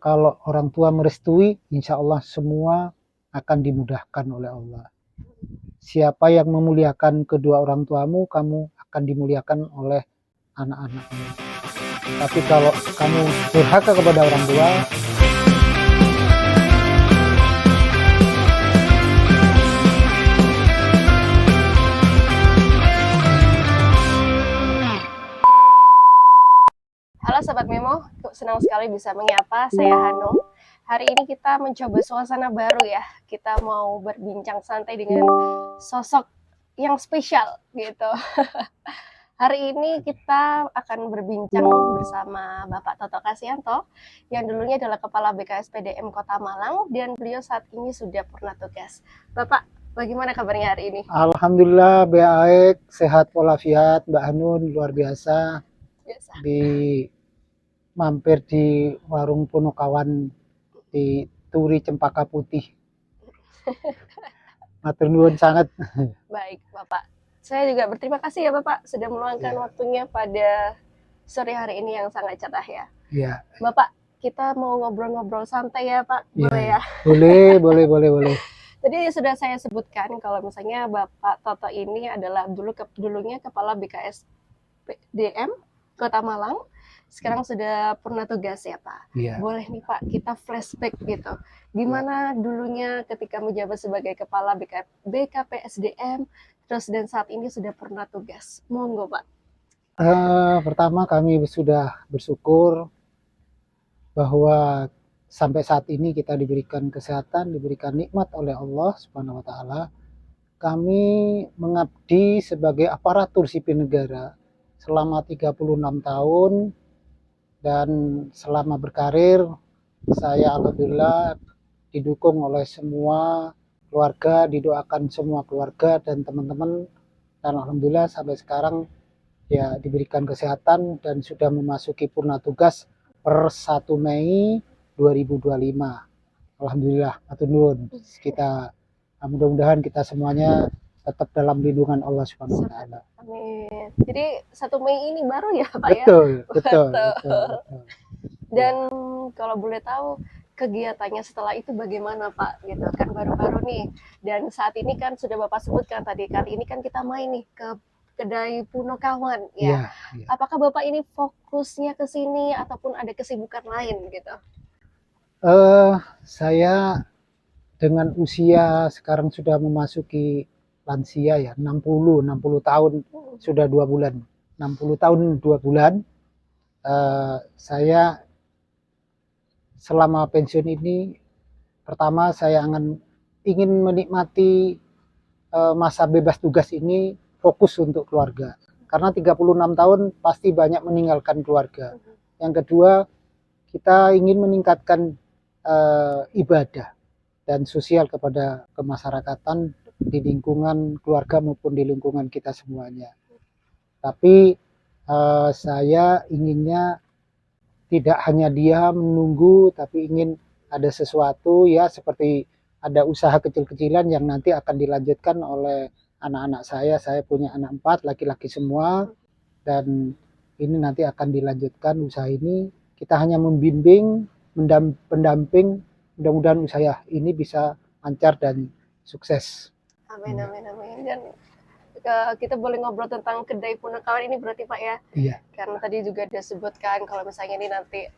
kalau orang tua merestui, insya Allah semua akan dimudahkan oleh Allah. Siapa yang memuliakan kedua orang tuamu, kamu akan dimuliakan oleh anak-anakmu. Tapi kalau kamu durhaka kepada orang tua, Halo Sobat Memo, senang sekali bisa menyapa, saya Hanum. Hari ini kita mencoba suasana baru ya. Kita mau berbincang santai dengan sosok yang spesial gitu. Hari ini kita akan berbincang bersama Bapak Toto Kasyanto yang dulunya adalah Kepala BKSPDM Kota Malang dan beliau saat ini sudah purna tugas. Bapak, bagaimana kabarnya hari ini? alhamdulillah baik, sehat walafiat, Mbak Hanun, luar biasa. Biasa. Mampir di warung Punokawan di Turi Cempaka Putih. Matur nuwun sangat. Baik, Bapak. Saya juga berterima kasih ya Bapak sudah meluangkan waktunya pada sore hari ini yang sangat cerah ya. Iya. Bapak, kita mau ngobrol-ngobrol santai ya Pak, boleh ya? Boleh. Tadi sudah saya sebutkan kalau misalnya Bapak Toto ini adalah dulunya Kepala BKSPDM Kota Malang. Sekarang sudah purna tugas ya Pak. Iya. Boleh nih Pak, kita flashback gitu. Gimana dulunya ketika menjabat sebagai Kepala BKPSDM, terus dan saat ini sudah purna tugas. Monggo Pak. Pertama kami sudah bersyukur bahwa sampai saat ini kita diberikan kesehatan, diberikan nikmat oleh Allah Subhanahu wa taala. Kami mengabdi sebagai aparatur sipil negara selama 36 tahun dan selama berkarir saya alhamdulillah didukung oleh semua keluarga, didoakan semua keluarga dan teman-teman, dan alhamdulillah sampai sekarang ya diberikan kesehatan dan sudah memasuki purna tugas per 1 Mei 2025. Alhamdulillah, matur nuwun. Kita mudah-mudahan kita semuanya tetap dalam lindungan Allah Subhanahu wa taala. Amin. Jadi 1 Mei ini baru ya Pak ya? Betul. Dan kalau boleh tahu kegiatannya setelah itu bagaimana Pak gitu kan, baru-baru nih, dan saat ini kan sudah Bapak sebutkan tadi, kali ini kan kita main nih ke kedai Punokawan ya. Apakah Bapak ini fokusnya ke sini ataupun ada kesibukan lain gitu? Saya dengan usia sekarang sudah memasuki lansia ya, 60 tahun sudah 2 bulan. 60 tahun 2 bulan. Saya selama pensiun ini, pertama saya ingin menikmati masa bebas tugas ini fokus untuk keluarga. Karena 36 tahun pasti banyak meninggalkan keluarga. Yang kedua, kita ingin meningkatkan ibadah dan sosial kepada kemasyarakatan di lingkungan keluarga maupun di lingkungan kita semuanya. Tapi saya inginnya tidak hanya diam menunggu, tapi ingin ada sesuatu ya, seperti ada usaha kecil-kecilan yang nanti akan dilanjutkan oleh anak-anak saya. Saya punya anak 4, laki-laki semua, dan ini nanti akan dilanjutkan usaha ini. Kita hanya membimbing, pendamping, mudah-mudahan usaha ini bisa lancar dan sukses. Amin. Dan kita boleh ngobrol tentang kedai Punokawan ini berarti Pak ya? Iya. Karena tadi juga disebutkan kalau misalnya ini nanti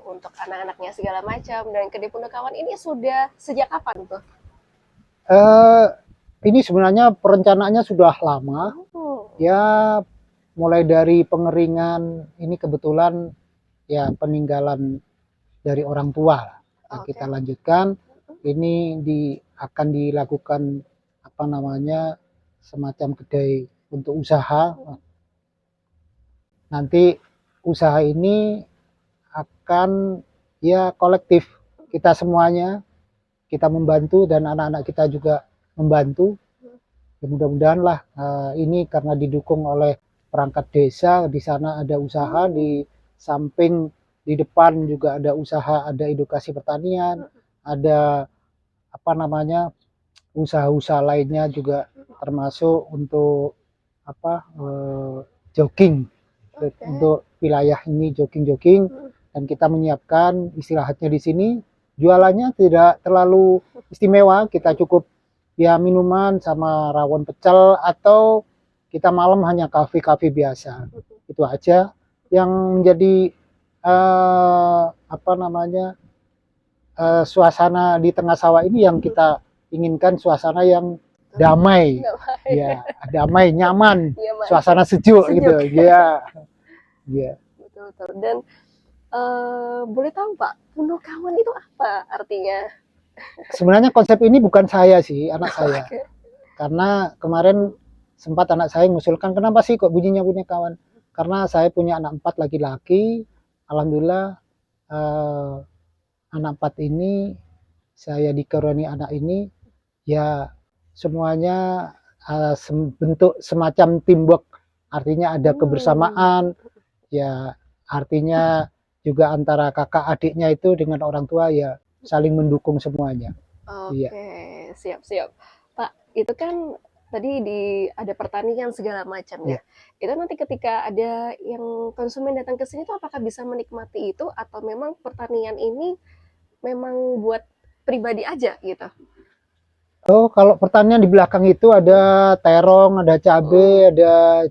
untuk anak-anaknya segala macam, dan kedai Punokawan ini sudah sejak kapan tuh? Ini sebenarnya perencanaannya sudah lama. Ya mulai dari pengeringan, ini kebetulan ya peninggalan dari orang tua. Kita lanjutkan. Ini akan dilakukan semacam kedai untuk usaha. Nanti usaha ini akan ya kolektif, kita semuanya, kita membantu dan anak-anak kita juga membantu. Ya, mudah-mudahan lah ini karena didukung oleh perangkat desa, di sana ada usaha, di samping di depan juga ada usaha, ada edukasi pertanian, ada usaha-usaha lainnya juga, termasuk untuk jogging. Untuk wilayah ini jogging dan kita menyiapkan istirahatnya di sini. Jualannya tidak terlalu istimewa, kita cukup ya minuman sama rawon pecel, atau kita malam hanya kafe-kafe biasa. Itu aja yang menjadi apa namanya suasana di tengah sawah ini yang kita inginkan, suasana yang damai, ya damai, nyaman, Iya, Mas. suasana sejuk gitu, ya, ya. Betul betul. Dan boleh tahu Pak, Punokawan itu apa artinya? Sebenarnya konsep ini bukan saya sih, anak saya. Oke. Karena kemarin sempat anak saya mengusulkan, kenapa sih kok bunyinya Punokawan? Karena saya punya anak 4 laki-laki, alhamdulillah anak 4 ini, saya dikaruniai anak ini, ya semuanya bentuk semacam teamwork, artinya ada kebersamaan, ya artinya juga antara kakak adiknya itu dengan orang tua ya saling mendukung semuanya. Oke, Iya. siap-siap. Pak, itu kan tadi ada pertanian segala macam ya. Iya. Itu nanti ketika ada yang konsumen datang ke sini tuh apakah bisa menikmati itu atau memang pertanian ini memang buat pribadi aja gitu? Oh, kalau pertanian di belakang itu ada terong, ada cabai, ada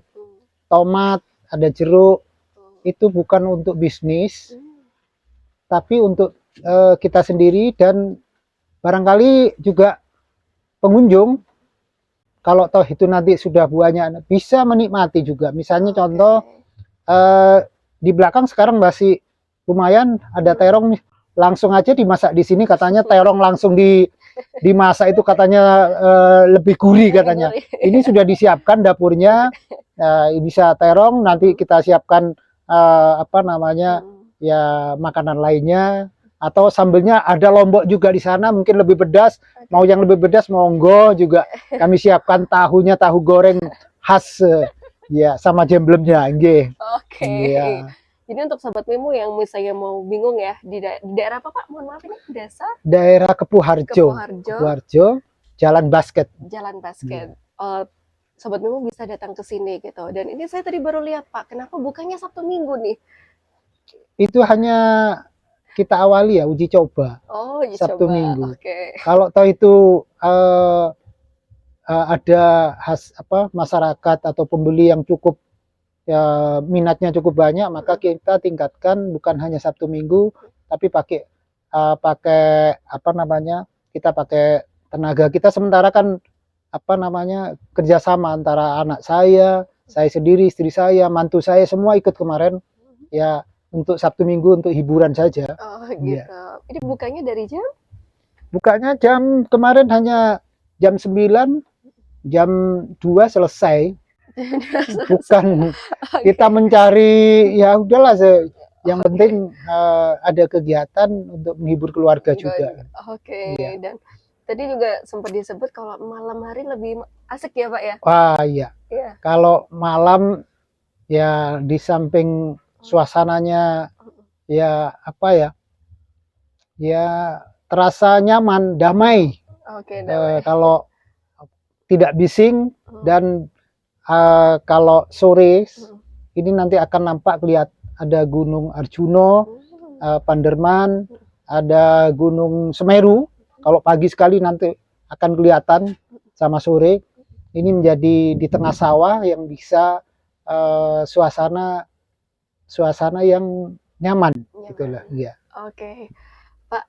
tomat, ada jeruk. Itu bukan untuk bisnis, tapi untuk kita sendiri, dan barangkali juga pengunjung kalau toh itu nanti sudah buahnya bisa menikmati juga. Misalnya contoh di belakang sekarang masih lumayan ada terong, langsung aja dimasak di sini, katanya terong langsung dimasak itu katanya lebih gurih katanya. Ini sudah disiapkan dapurnya, bisa terong, nanti kita siapkan apa namanya ya makanan lainnya, atau sambelnya ada lombok juga di sana, mungkin lebih pedas. Mau yang lebih pedas monggo juga kami siapkan, tahunya tahu goreng khas ya sama jemblemnya, nggih. Oke. Iya. Jadi untuk sobat Memo yang misalnya mau bingung ya di daerah apa Pak? Mohon maaf ini desa Daerah Kepuharjo. Kepuharjo, Jalan Basket. Jalan Basket. Sobat Memo bisa datang ke sini gitu. Dan ini saya tadi baru lihat Pak, kenapa bukannya Sabtu Minggu nih? Itu hanya kita awali ya, uji coba. Oh, uji Sabtu coba. Minggu. Oke. Kalau toh itu ada masyarakat atau pembeli yang cukup ya minatnya cukup banyak, maka kita tingkatkan bukan hanya Sabtu Minggu, tapi pakai apa namanya, kita pakai tenaga kita sementara kan apa namanya kerjasama antara anak saya sendiri, istri saya, mantu saya, semua ikut kemarin ya untuk Sabtu Minggu untuk hiburan saja. Oh gitu. Iya. Ini bukanya dari jam? Bukanya jam kemarin hanya jam 9, jam 2 selesai. Bukan kita mencari ya udahlah, yang penting ada kegiatan untuk menghibur keluarga juga. Oke. Iya. Dan tadi juga sempat disebut kalau malam hari lebih asik ya Pak ya? Wah iya. Iya. Kalau malam ya di samping suasananya ya apa ya, ya terasa nyaman, damai. Oke, damai. Kalau tidak bising, dan kalau sore ini nanti akan nampak lihat ada Gunung Arjuno, Panderman, ada Gunung Semeru. Kalau pagi sekali nanti akan kelihatan sama sore. Ini menjadi di tengah sawah yang bisa suasana yang nyaman, gitulah. Iya. Oke. Pak,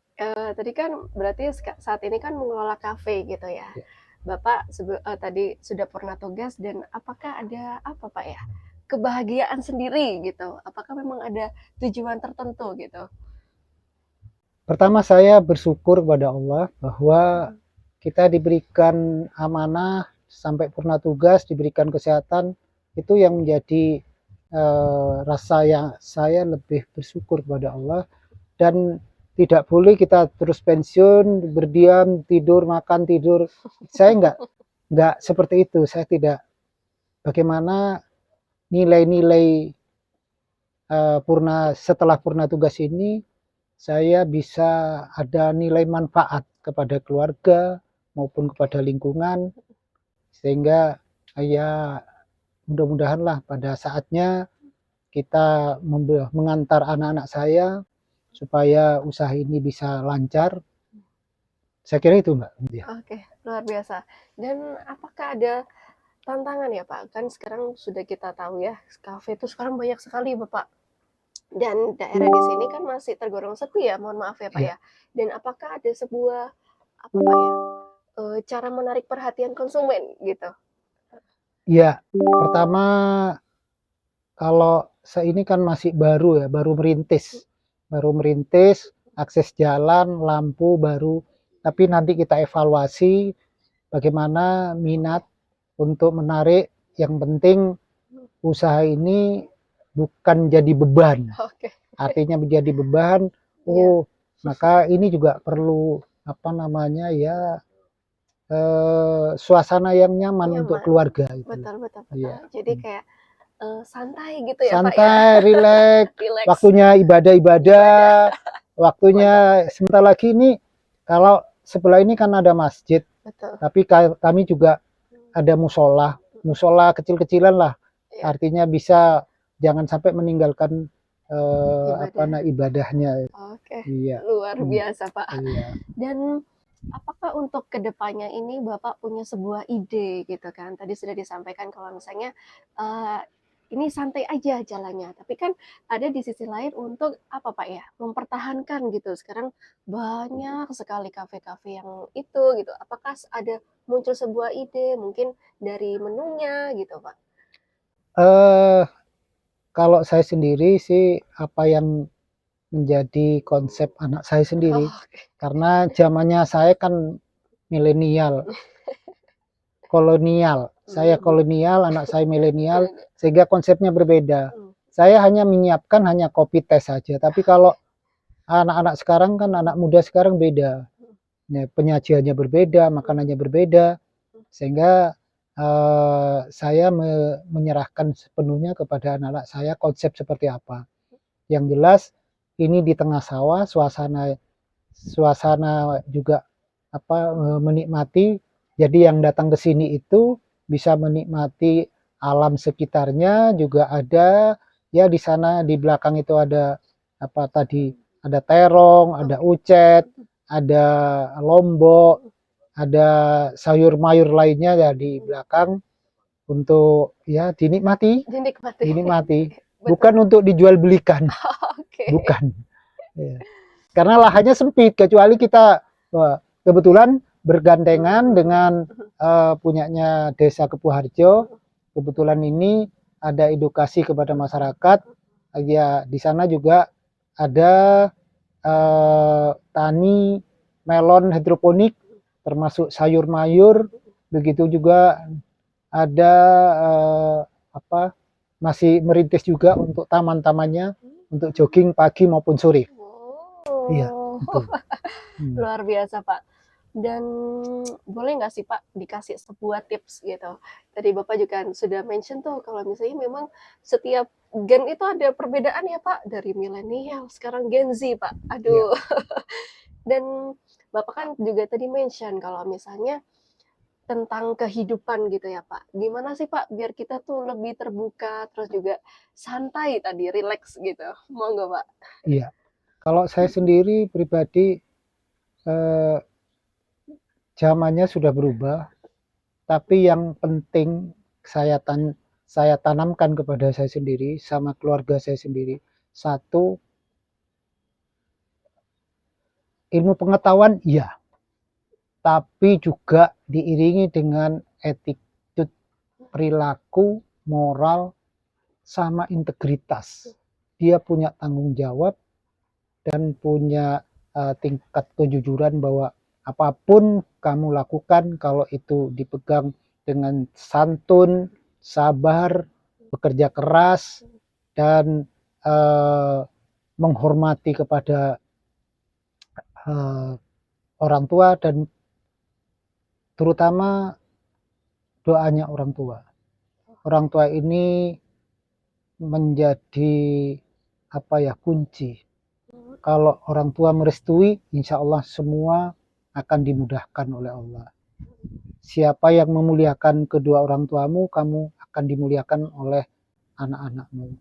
tadi kan berarti saat ini kan mengelola kafe gitu ya. Ya. Bapak tadi sudah pernah tugas, dan apakah ada apa Pak ya? Kebahagiaan sendiri gitu. Apakah memang ada tujuan tertentu gitu? Pertama saya bersyukur kepada Allah bahwa kita diberikan amanah sampai purna tugas, diberikan kesehatan, itu yang menjadi rasa yang saya lebih bersyukur kepada Allah. Dan tidak boleh kita terus pensiun, berdiam, tidur, makan, tidur. Saya enggak seperti itu. Saya tidak. Bagaimana nilai-nilai setelah purna tugas ini, saya bisa ada nilai manfaat kepada keluarga maupun kepada lingkungan, sehingga ya mudah-mudahan lah pada saatnya kita mengantar anak-anak saya supaya usaha ini bisa lancar. Saya kira itu, Mbak. Ya. Oke, luar biasa. Dan apakah ada tantangan ya Pak? Kan sekarang sudah kita tahu ya, kafe itu sekarang banyak sekali Bapak. Dan daerah di sini kan masih tergolong sepi ya, mohon maaf ya Pak Ya. ya. Dan apakah ada sebuah apa Pak ya, cara menarik perhatian konsumen gitu? Ya, pertama kalau saya ini kan masih baru ya, baru merintis, akses jalan, lampu baru. Tapi nanti kita evaluasi bagaimana minat untuk menarik. Yang penting usaha ini bukan jadi beban. Oke. Artinya menjadi beban. Oh, maka ini juga perlu apa namanya ya, suasana yang nyaman untuk keluarga itu. Betul. Iya. Jadi kayak santai gitu ya Pak ya. Santai, rileks, Relax. waktunya ibadah, waktunya sebentar lagi ini. Kalau sebelah ini kan ada masjid, Betul. tapi kami juga ada musola kecil-kecilan lah. Ya. Artinya bisa jangan sampai meninggalkan ibadahnya. Oke. Iya. Luar biasa Pak. Iya. Dan apakah untuk kedepannya ini Bapak punya sebuah ide gitu kan? Tadi sudah disampaikan kalau misalnya ini santai aja jalannya, tapi kan ada di sisi lain untuk apa Pak ya, mempertahankan gitu. Sekarang banyak sekali kafe-kafe yang itu gitu. Apakah ada muncul sebuah ide mungkin dari menunya gitu Pak? Kalau saya sendiri sih apa yang menjadi konsep anak saya sendiri, karena zamannya saya kan milenial, kolonial. Saya kolonial, anak saya milenial, sehingga konsepnya berbeda. Saya hanya menyiapkan hanya kopi teh saja, tapi kalau anak-anak sekarang kan, anak muda sekarang beda. Penyajiannya berbeda, makanannya berbeda, sehingga saya menyerahkan sepenuhnya kepada anak-anak saya konsep seperti apa. Yang jelas ini di tengah sawah, suasana juga menikmati. Jadi yang datang ke sini itu bisa menikmati alam sekitarnya, juga ada ya di sana di belakang itu ada apa tadi, ada terong, ada ucet, ada lombok, ada sayur mayur lainnya ya di belakang untuk ya dinikmati. Bukan untuk dijual belikan. Bukan. Ya. Karena lahannya sempit, kecuali kita kebetulan bergandengan dengan punyanya Desa Kepuharjo. Kebetulan ini ada edukasi kepada masyarakat. Ya, di sana juga ada tani melon hidroponik, termasuk sayur mayur. Begitu juga ada masih merintis juga untuk taman-tamannya, untuk jogging pagi maupun sore. Iya, betul. Luar biasa Pak. Dan boleh nggak sih Pak dikasih sebuah tips gitu? Tadi Bapak juga sudah mention tuh kalau misalnya memang setiap gen itu ada perbedaan ya Pak, dari milenial sekarang Gen Z Pak. Aduh. Dan Bapak kan juga tadi mention kalau misalnya tentang kehidupan gitu ya Pak. Gimana sih Pak biar kita tuh lebih terbuka, terus juga santai tadi, relax gitu. Monggo Pak. Iya. Kalau saya sendiri pribadi, zamannya sudah berubah, tapi yang penting saya tanamkan kepada saya sendiri sama keluarga saya sendiri, satu, ilmu pengetahuan iya, tapi juga diiringi dengan attitude, perilaku, moral, sama integritas. Dia punya tanggung jawab dan punya tingkat kejujuran bahwa apapun kamu lakukan, kalau itu dipegang dengan santun, sabar, bekerja keras, dan menghormati kepada orang tua, dan terutama doanya orang tua. Orang tua ini menjadi kunci. Kalau orang tua merestui, insya Allah semua akan dimudahkan oleh Allah. Siapa yang memuliakan kedua orang tuamu, kamu akan dimuliakan oleh anak-anakmu.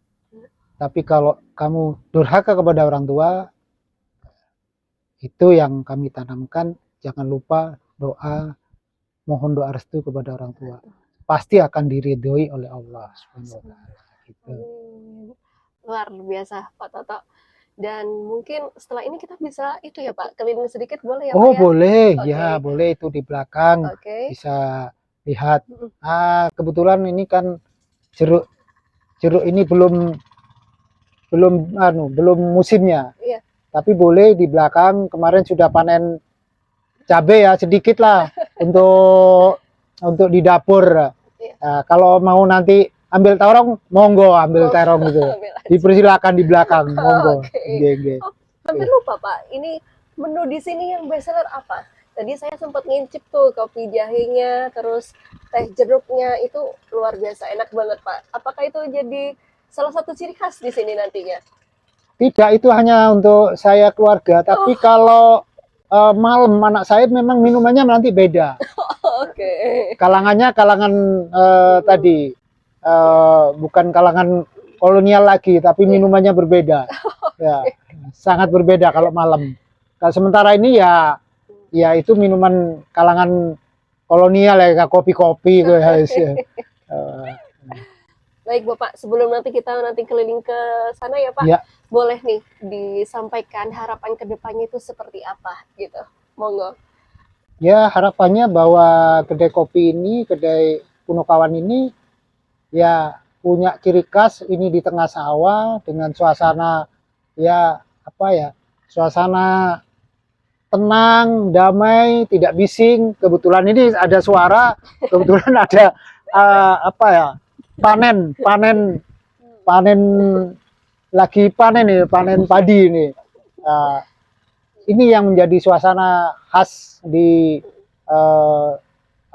Tapi kalau kamu durhaka kepada orang tua, Itu yang kami tanamkan. Jangan lupa doa, mohon doa restu kepada orang tua. Pasti akan diridhoi oleh Allah Subhanahu wa taala. Gitu. Luar biasa Pak Toto. Dan mungkin setelah ini kita bisa itu ya Pak, keliling sedikit boleh ya Pak Oh, ya? boleh. Oke. Ya, boleh itu di belakang Oke. bisa lihat. Mm-mm. Kebetulan ini kan jeruk ini belum musimnya. Iya. Tapi boleh di belakang, kemarin sudah panen cabai ya, sedikit lah untuk di dapur. Iya. Kalau mau nanti ambil terong, monggo ambil terong gitu. Ambil aja. Dipersilakan di belakang, monggo. Oke. Nggih. Oh, hampir lupa Pak. Ini menu di sini yang bestseller apa? Tadi saya sempat ngincip tuh kopi jahenya, terus teh jeruknya, itu luar biasa enak banget Pak. Apakah itu jadi salah satu ciri khas di sini nantinya? Tidak, itu hanya untuk saya keluarga. Tapi kalau malam anak saya memang minumannya nanti beda. Oke. Kalangannya kalangan tadi bukan kalangan kolonial lagi, tapi minumannya berbeda. Ya, sangat berbeda kalau malam. Kalau sementara ini ya itu minuman kalangan kolonial ya, kayak kopi-kopi guys. Baik Bapak, sebelum kita keliling ke sana ya Pak, Ya. boleh nih disampaikan harapan kedepannya itu seperti apa gitu, monggo. Ya, harapannya bahwa kedai kopi ini, kedai Punokawan ini ya punya ciri khas ini di tengah sawah dengan suasana ya suasana tenang, damai, tidak bising. Kebetulan ini ada suara, kebetulan ada panen lagi panen padi ini. Ini yang menjadi suasana khas di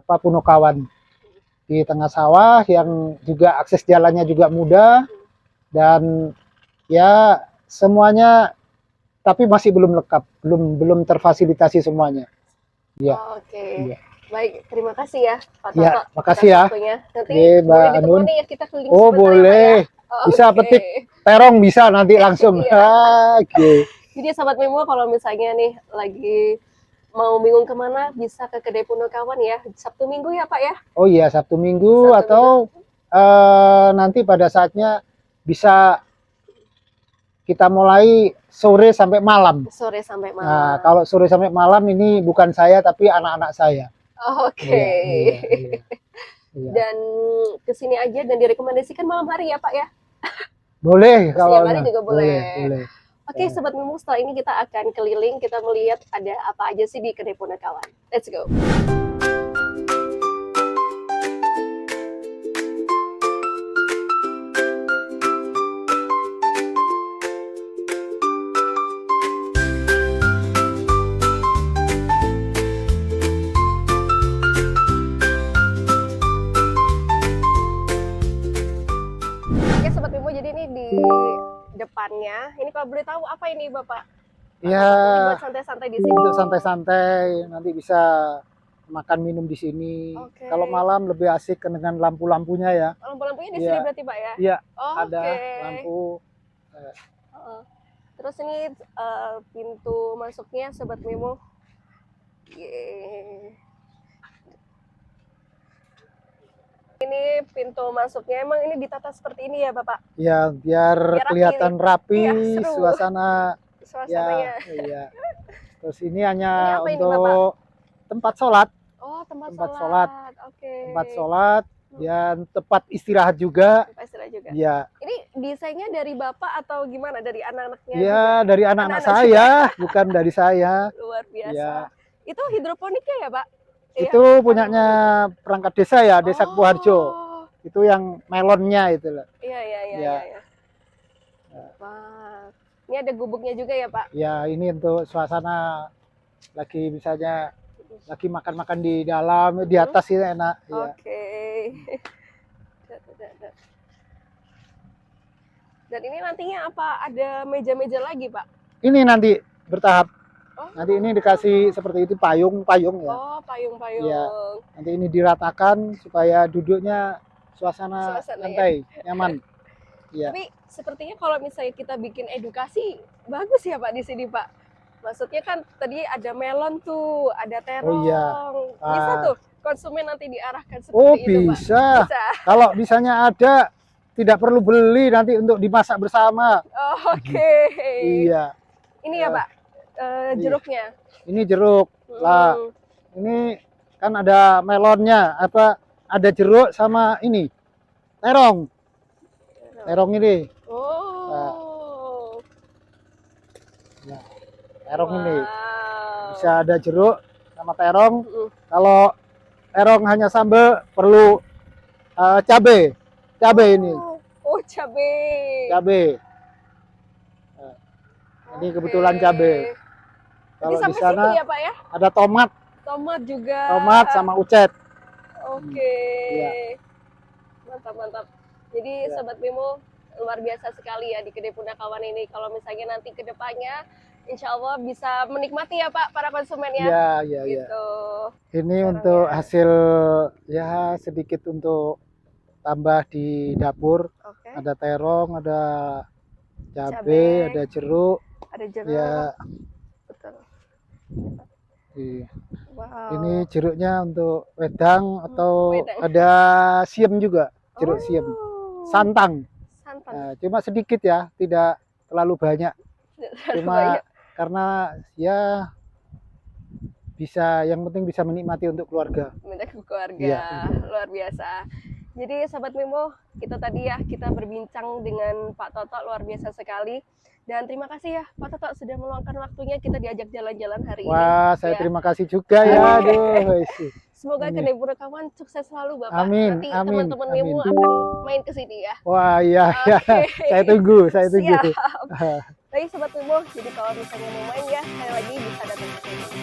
Punokawan, di tengah sawah yang juga akses jalannya juga mudah dan ya semuanya, tapi masih belum lengkap, belum terfasilitasi semuanya. Ya. Oke. Ya. Baik, terima kasih ya Pak Toto. Ya, makasih ya. Nanti Oke, Mbak boleh Anun. ditemani ya kita keliling Oh, sebentar ya, boleh. Pak ya? Bisa Oke. petik terong bisa nanti langsung. Iya. Oke. Jadi Sobat Memo, kalau misalnya nih lagi mau bingung kemana, bisa ke kedai Punokawan ya, Sabtu Minggu ya Pak ya? Oh iya, Sabtu Minggu Sabtu atau nanti pada saatnya bisa kita mulai sore sampai malam. Sore sampai malam. Nah, kalau sore sampai malam ini bukan saya tapi anak-anak saya. Oke. Iya. Dan kesini aja dan direkomendasikan malam hari ya Pak ya? Boleh Siang kalau hari juga boleh. boleh. Oke, Sobat Memo, setelah ini kita akan keliling, kita melihat ada apa aja sih di kedai Punokawan. Let's go. Oke, Sobat Memo, jadi ini di depannya, ini kalau boleh tahu apa ini Bapak? Ya, Buat santai-santai di sini. untuk santai-santai nanti bisa makan minum di sini. Oke. Kalau malam lebih asik dengan lampu-lampunya ya. Lampu-lampunya di Iya. sini berarti Pak ya? Iya, Oh, ada oke. lampu. Terus ini pintu masuknya Sobat Memo. Yeay. Ini pintu masuknya, emang ini ditata seperti ini ya Bapak? Ya, biar Biar rapi kelihatan rapi, Iya, seru. suasana. Suasananya. Ya, iya. Terus ini hanya Ini apa ini, untuk tempat sholat, Oh, tempat tempat sholat. sholat. Oke. tempat sholat dan tempat istirahat juga. Tempat istirahat juga. Ya, Ini desainnya dari Bapak atau gimana? Dari anak-anaknya? ya juga? dari anak-anak Anak-anak saya, bukan dari saya. Luar biasa. Ya. Itu hidroponiknya ya Pak? Itu punyanya perangkat desa ya, Desa Kuharjo. Oh. Itu yang melonnya itu loh. Iya. Ya. Wah. Ini ada gubuknya juga ya Pak? Ya, ini untuk suasana lagi misalnya lagi makan-makan di dalam, di atas itu enak. Ya. Oke. Dan ini nantinya apa? Ada meja-meja lagi Pak? Ini nanti bertahap. Oh. Nanti ini dikasih seperti itu payung ya. Oh, payung-payung. Iya. Nanti ini diratakan supaya duduknya suasana santai, nyaman. Ya. Tapi sepertinya kalau misalnya kita bikin edukasi, bagus ya Pak di sini Pak? Maksudnya kan tadi ada melon tuh, ada terong. Oh iya. Bisa Ah. tuh konsumen nanti diarahkan Oh seperti itu, Pak. bisa. Bisa. Kalau misalnya ada, tidak perlu beli nanti untuk dimasak bersama. Oh, oke. Iya. Ini ya, Pak. Iya. Jeruknya. Ini jeruk. Lah, Hmm. ini kan ada melonnya, ada jeruk sama ini terong. Terong ini. Oh. Nah, terong ini Wow. bisa ada jeruk sama terong. Mm. Kalau terong hanya sambal perlu cabe ini Oh, cabe. cabe. Nah, ini kebetulan cabe. Jadi Kalau di sampai sana situ ya, Pak ya? ada tomat Tomat juga. sama ucet. Oke. Iya. Mantap, mantap. Jadi Iya. Sobat Mimo, luar biasa sekali ya di Kedai Punakawan ini. Kalau misalnya nanti ke depannya, insya Allah bisa menikmati ya Pak, para konsumen ya. Iya, iya, iya. Gitu. Ini Terong untuk ya. hasil ya sedikit untuk tambah di dapur. Oke. Ada terong, ada cabe, Cabe. ada jeruk. Ada jeruk. Ya, Betul. iya. Wow. Ini jeruknya untuk wedang atau wedang. ada siem juga, jeruk siem. Oh. Santan. Santan. Nah, cuma sedikit ya, tidak terlalu banyak. Cuma Banyak. karena ya bisa, yang penting bisa menikmati untuk keluarga. Minta ke keluarga. Iya. Luar biasa. Jadi Sobat Mimo, kita tadi ya kita berbincang dengan Pak Toto, luar biasa sekali. Dan terima kasih ya Pak Toto sudah meluangkan waktunya kita diajak jalan-jalan hari ini. Wah, saya Ya. terima kasih juga ya. Aduh, Semoga Ini. Kedai Punakawan sukses selalu Bapak. Amin, Nanti amin, teman-teman amin. Mimo akan main ke sini ya. Wah, iya, iya. Oke. Saya tunggu, saya tunggu. Siap. Baik Sobat Mimo, jadi kalau misalnya mau main ya, sekali lagi bisa datang ke sini.